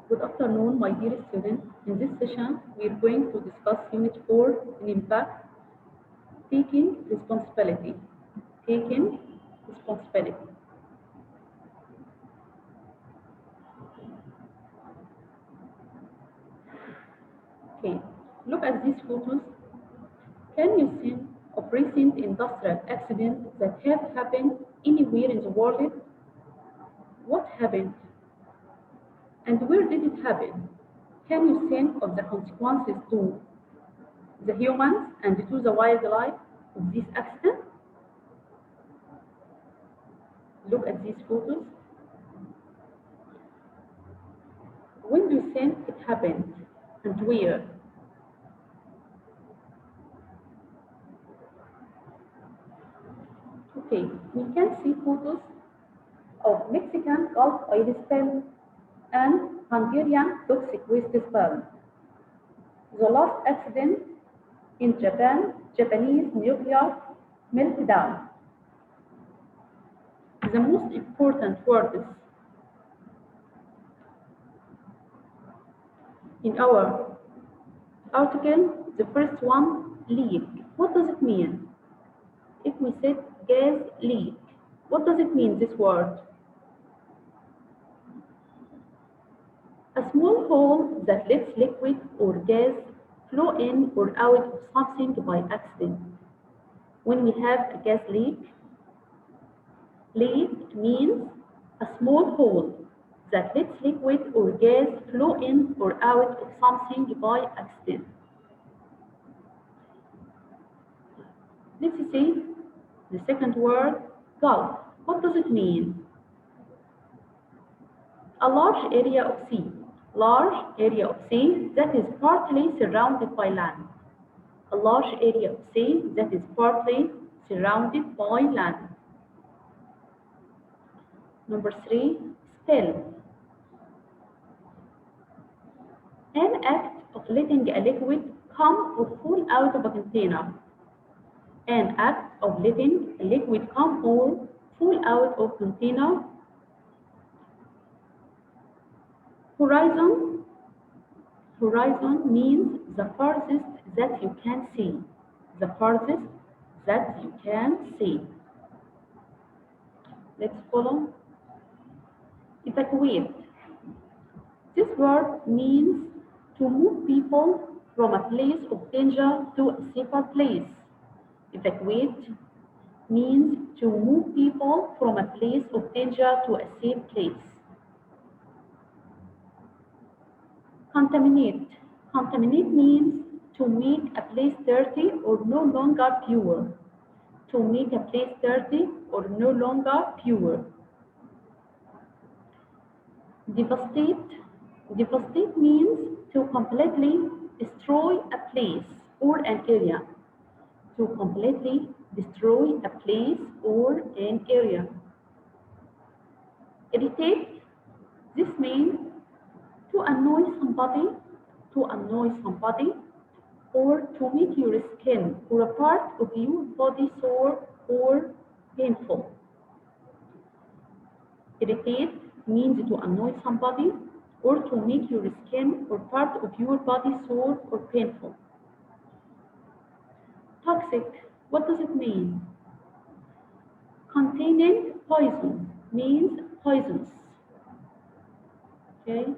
Good afternoon, my dear students. In this session, we are going to discuss Unit 4 in Impact, Taking Responsibility. Taking Responsibility. Okay, look at these photos. Can you think of recent industrial accidents that have happened anywhere in the world? What happened? And where did it happen? Can you think of the consequences to the humans and to the wildlife of this accident? Look at these photos. When do you think it happened and where? Okay, we can see photos of Mexican Gulf oil spill and Hungarian toxic waste spill. The last accident in Japan, Japanese nuclear meltdown. The most important words in our article, the first one, leak. What does it mean? If we said gas leak, what does it mean, this word? A small hole that lets liquid or gas flow in or out of something by accident. When we have a gas leak means a small hole that lets liquid or gas flow in or out of something by accident. Let's see the second word, gulf. What does it mean? A large area of sea. Large area of sea that is partly surrounded by land. A large area of sea that is partly surrounded by land. Number 3, spill. An act of letting a liquid come or fall out of a container. An act of letting a liquid come or fall out of a container. Horizon. Horizon means the farthest that you can see. The farthest that you can see. Let's follow. Evacuate. This word means to move people from a place of danger to a safer place. Evacuate means to move people from a place of danger to a safe place. Contaminate. Contaminate means to make a place dirty or no longer pure. To make a place dirty or no longer pure. Devastate. Devastate means to completely destroy a place or an area. To completely destroy a place or an area. Irritate. This means to annoy somebody, or to make your skin or a part of your body sore or painful. Irritate means to annoy somebody or to make your skin or part of your body sore or painful. Toxic, what does it mean? Containing poison means poisonous. Okay.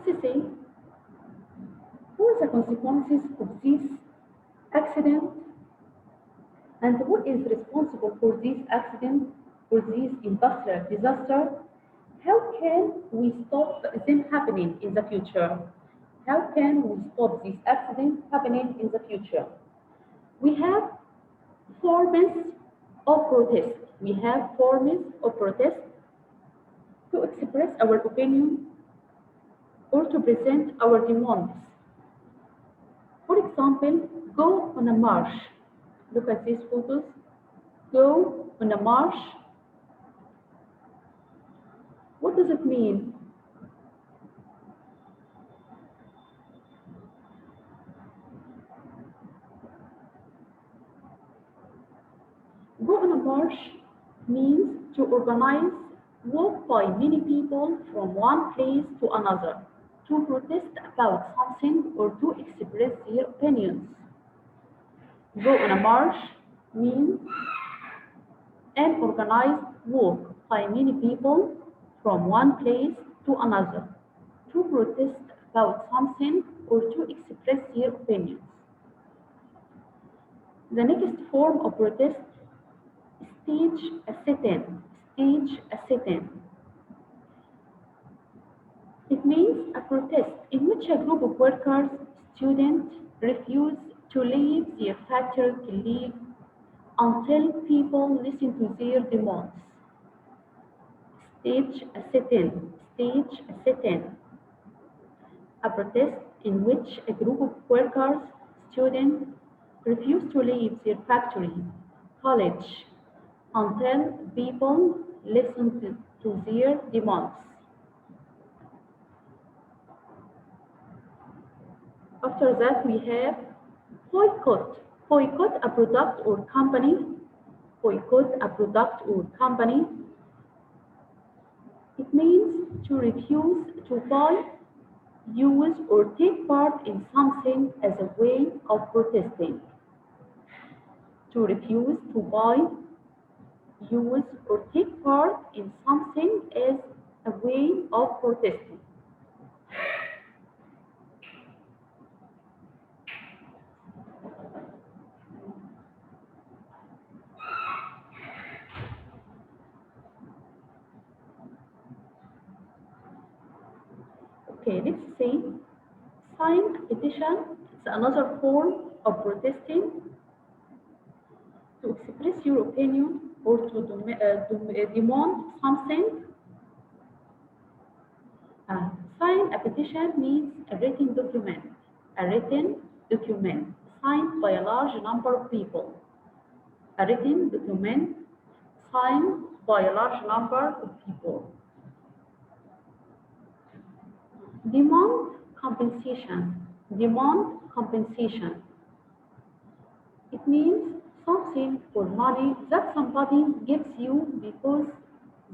Let's see, what are the consequences of this accident and who is responsible for this accident, for this industrial disaster? How can we stop them happening in the future? How can we stop this accident happening in the future? We have forms of protest. We have forms of protest to express our opinion or to present our demands. For example, go on a march. Look at these photos. Go on a march. What does it mean? Go on a march means to organize walk by many people from one place to another to protest about something or to express their opinions. Go on a march means an organized walk by many people from one place to another to protest about something or to express their opinions. The next form of protest, stage a sit-in. Stage a sit-in. It means a protest in which a group of workers, students, refuse to leave their factory to leave until people listen to their demands. Stage a sit-in. Stage a sit-in. A protest in which a group of workers, students, refuse to leave their factory, college, until people listen to their demands. After that, we have boycott. Boycott a product or company. Boycott a product or company. It means to refuse to buy, use, or take part in something as a way of protesting. To refuse to buy, use, or take part in something as a way of protesting. Okay, let's see. Sign a petition. It's another form of protesting. To express your opinion or to demand something. Sign a petition means a written document. A written document signed by a large number of people. A written document signed by a large number of people. Demand compensation. Demand compensation. It means something for money that somebody gives you because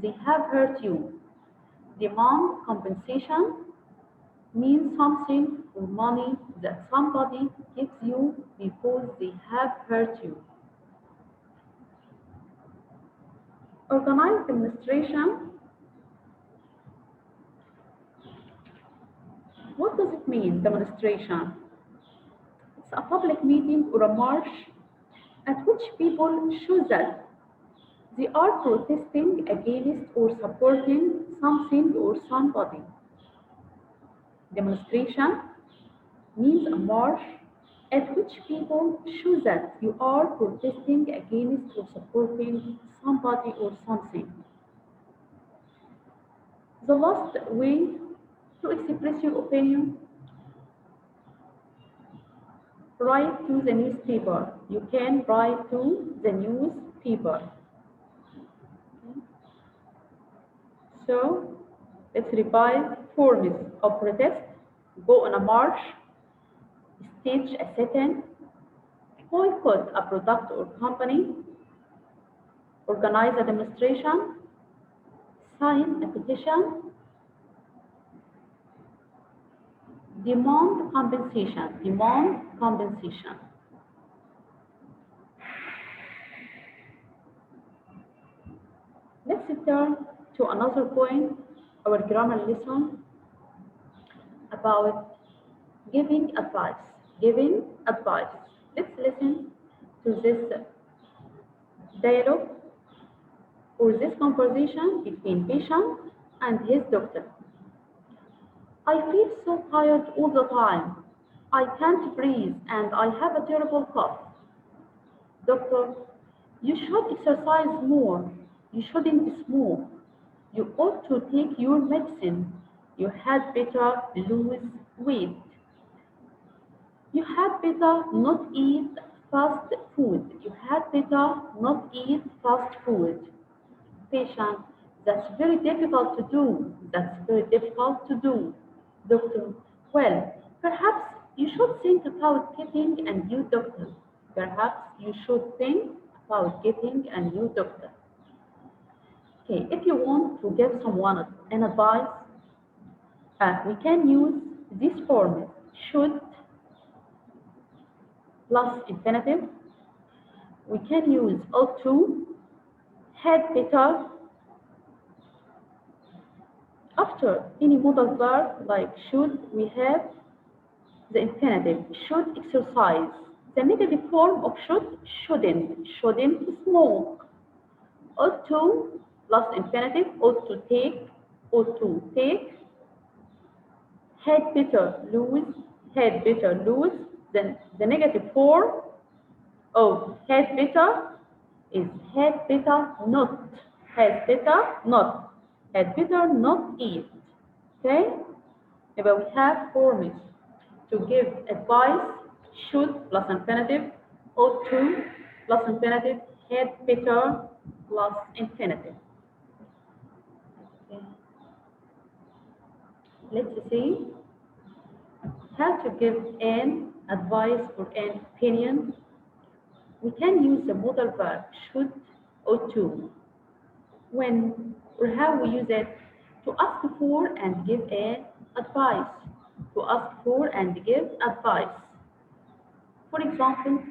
they have hurt you. Demand compensation means something for money that somebody gives you because they have hurt you. Organized demonstration. What does it mean, demonstration? It's a public meeting or a march at which people show that they are protesting against or supporting something or somebody. Demonstration means a march at which people show that you are protesting against or supporting somebody or something. The last way to express your opinion, write to the newspaper. You can write to the newspaper. So, let's revise forms of protest. Go on a march, stage a sit-in, boycott a product or company, organize a demonstration, sign a petition, demand compensation. Demand compensation. Let's turn to another point, our grammar lesson about giving advice. Giving advice. Let's listen to this dialogue or this conversation between patient and his doctor. I feel so tired all the time. I can't breathe and I have a terrible cough. Doctor, you should exercise more. You shouldn't smoke. You ought to take your medicine. You had better lose weight. You had better not eat fast food. You had better not eat fast food. Patient, that's very difficult to do. That's very difficult to do. Doctor, well, perhaps you should think about getting a new doctor. Perhaps you should think about getting a new doctor. Okay, if you want to give someone an advice, we can use this form: should plus infinitive. We can use ought to, had better. After any modal verb like should, we have the infinitive: should exercise. The negative form of should, shouldn't smoke. Ought to plus infinitive: ought to take, had better lose, then the negative form of had better is had better not, had better not eat. Okay, if we have forms to give advice: should plus infinitive, ought to plus infinitive, had better plus infinitive. Okay. Let's see how to give an advice or an opinion. We can use the modal verb should, ought to. When or how we use it: to ask for and give an advice. To ask for and give advice. For example,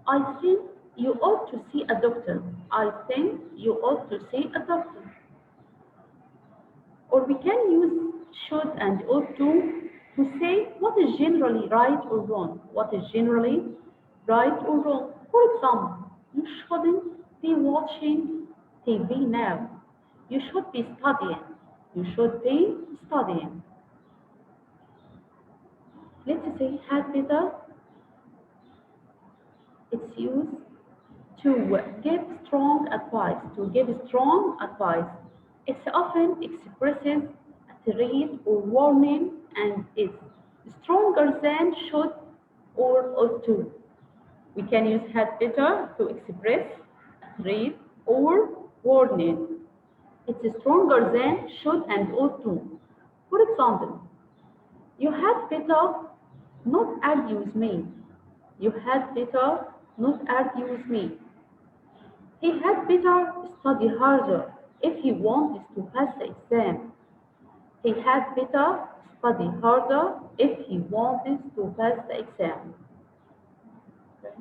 I think you ought to see a doctor. I think you ought to see a doctor. Or we can use should and ought to say what is generally right or wrong. What is generally right or wrong? For example, you shouldn't be watching TV now. You should be studying. You should be studying. Let's say had better. It's used to give strong advice. To give strong advice. It often expresses a threat or warning and is stronger than should or ought to. We can use had better to express a threat or warning. It's stronger than should and ought to. For example, you had better not argue with me. You had better not argue with me. He had better study harder if he wanted to pass the exam. He had better study harder if he wanted to pass the exam. Okay.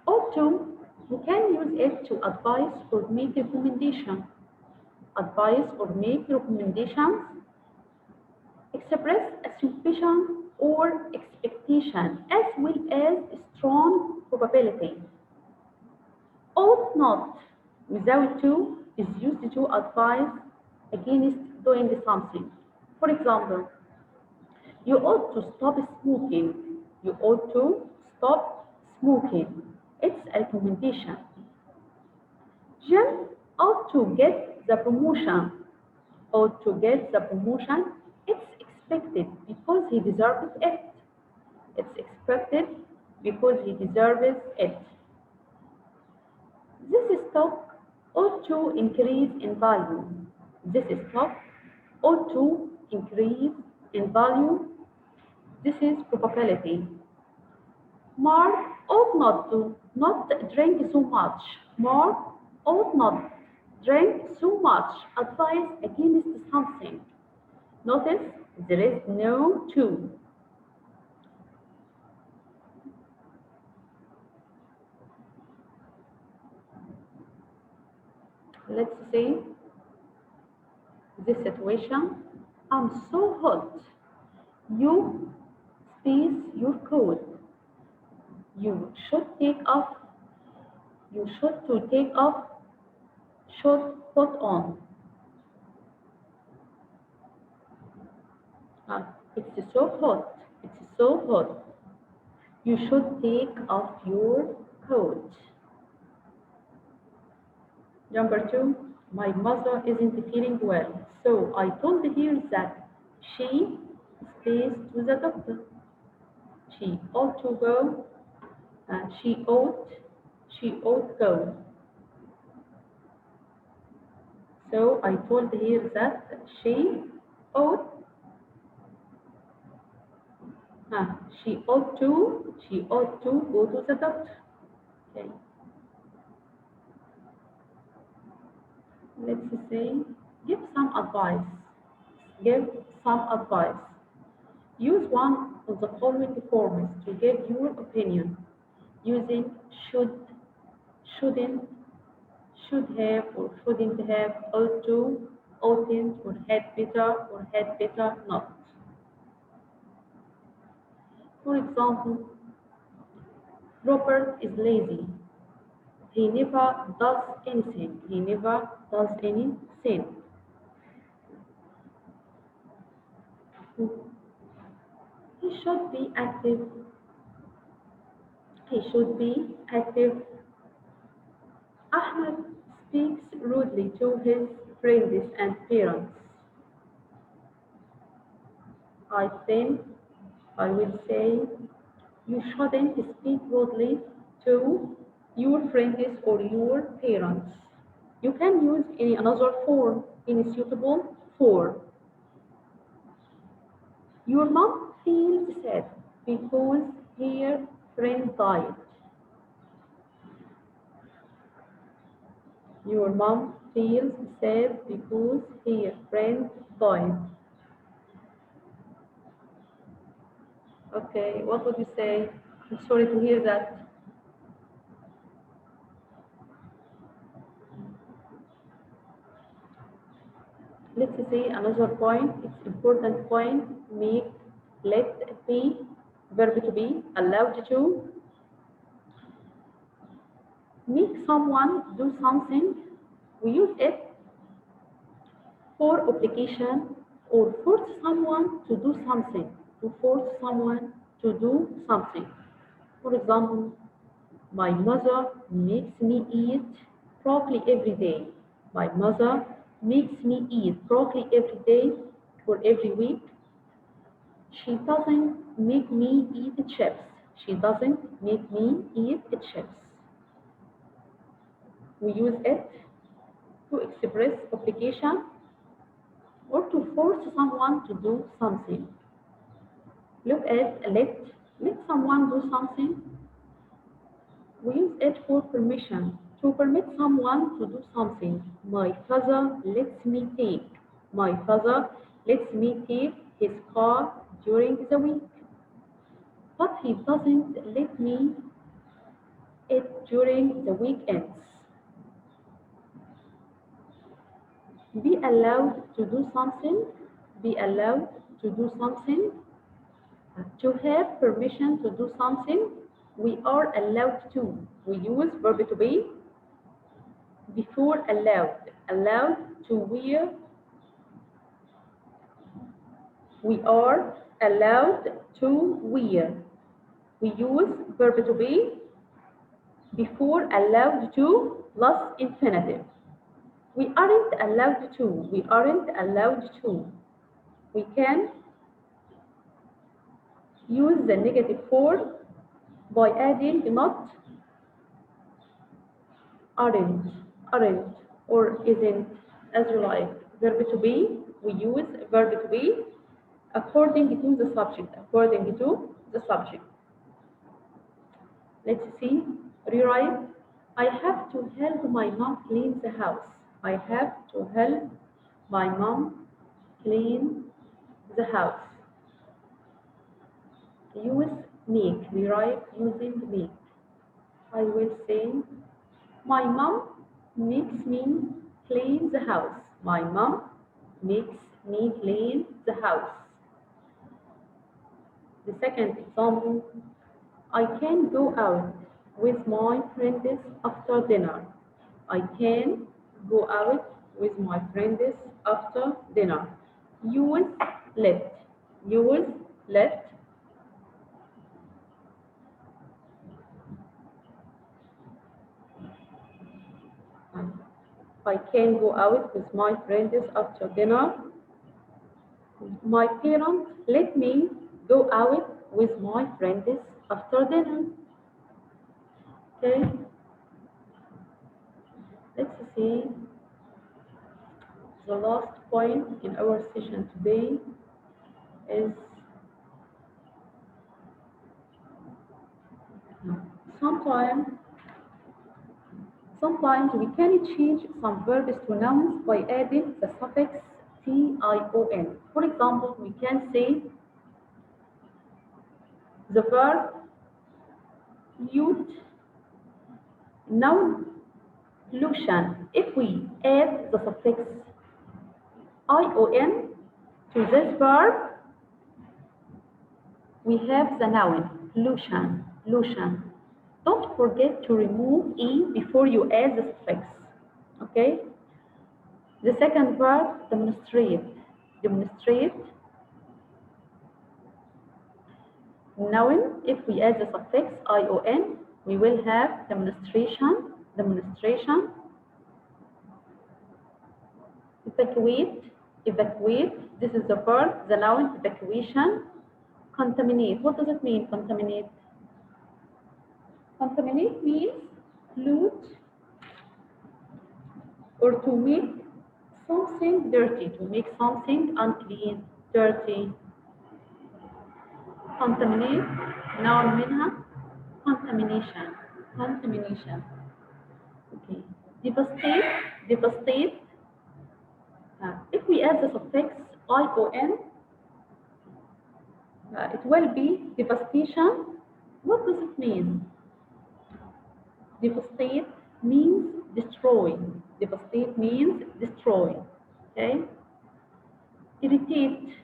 Ought to, we can use it to advise or make recommendations. Advise or make recommendations. Express a suspicion or expectation as well as strong probability. Ought not without to is used to advise against doing something. For example, you ought to stop smoking. You ought to stop smoking. It's a recommendation. Jim ought to get the promotion. Ought to get the promotion. It's expected because he deserves it. It's expected because he deserves it. This stock ought to increase in value. This stock ought to increase in value. This is probability. Mark ought not drink so much. Mark ought not drink so much. Advice against something. Notice there is no to. Let's see this situation. I'm so hot. You space your coat. You should take off. You should to take off. Should put on. It's so hot. It's so hot. You should take off your coat. Number 2, my mother isn't feeling well, so I told her that she stays to the doctor. She ought to go. She ought go. So I told her that she ought She ought to go to the doctor. Okay. Let's say, give some advice. Give some advice. Use one of the following forms to give your opinion using should, shouldn't, should have or shouldn't have, ought to, oughtn't, or had better not. For example, Robert is lazy. He never does anything. He never does anything. He should be active. He should be active. Ahmed speaks rudely to his friends and parents. I think I will say you shouldn't speak rudely to your friends or your parents. You can use any another form, any suitable form. Your mom feels sad because her friend died. Your mom feels sad because her friend died. Okay, what would you say? I'm sorry to hear that. Let's see another point. It's important point. Make, let, be, verb to be, allowed to. Make someone do something. We use it for obligation or force someone to do something. To force someone to do something. For example, my mother makes me eat broccoli every day. My mother makes me eat broccoli every day or every week. She doesn't make me eat chips. She doesn't make me eat chips. We use it to express obligation or to force someone to do something. Look at let someone do something. We use it for permission, to permit someone to do something. My father lets me take. My father lets me take his car during the week. But he doesn't let me it during the weekends. Be allowed to do something. Be allowed to do something. To have permission to do something, we are allowed to. We use verb to be before allowed. Allowed to wear. We are allowed to wear. We use verb to be before allowed to plus infinitive. We aren't allowed to. We aren't allowed to. We can use the negative form by adding not, aren't, or isn't, as you like. Verb to be, we use verb to be according to the subject. According to the subject. Let's see. Rewrite. I have to help my mom clean the house. I have to help my mom clean the house. Use make. Rewrite using make. I will say, my mom makes me clean the house. My mom makes me clean the house. The second example, I can go out with my friends after dinner. I can go out with my friends after dinner. Use let. Use let. I can go out with my friends after dinner. My parents let me go out with my friends after dinner. Okay. Let's see. The last point in our session today is sometimes we can change some verbs to nouns by adding the suffix tion. For example, we can say the verb pollute, noun pollution. If we add the suffix ion to this verb, we have the noun pollution. Don't forget to remove e before you add the suffix. Okay? The second verb, demonstrate. Noun, if we add the suffix ion, we will have demonstration. Evacuate. This is the verb, the noun evacuation. Contaminate. What does it mean, contaminate? Contaminate means pollute or to make something dirty, to make something unclean, dirty. Contaminate, noun منها contamination. Okay. Devastate. If we add the suffix ion, it will be devastation. What does it mean? Devastate means destroy. Okay? Irritate.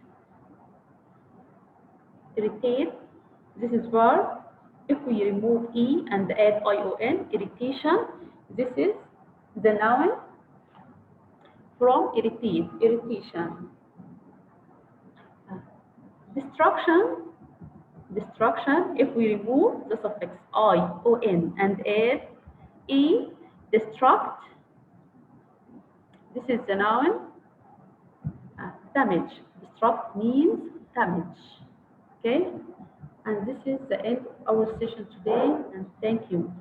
This is verb. If we remove e and add ion, irritation. This is the noun from irritation. Destruction. If we remove the suffix ion and add e, destruct. This is the noun damage. Destruct means damage. Okay? And this is the end of our session today, and thank you.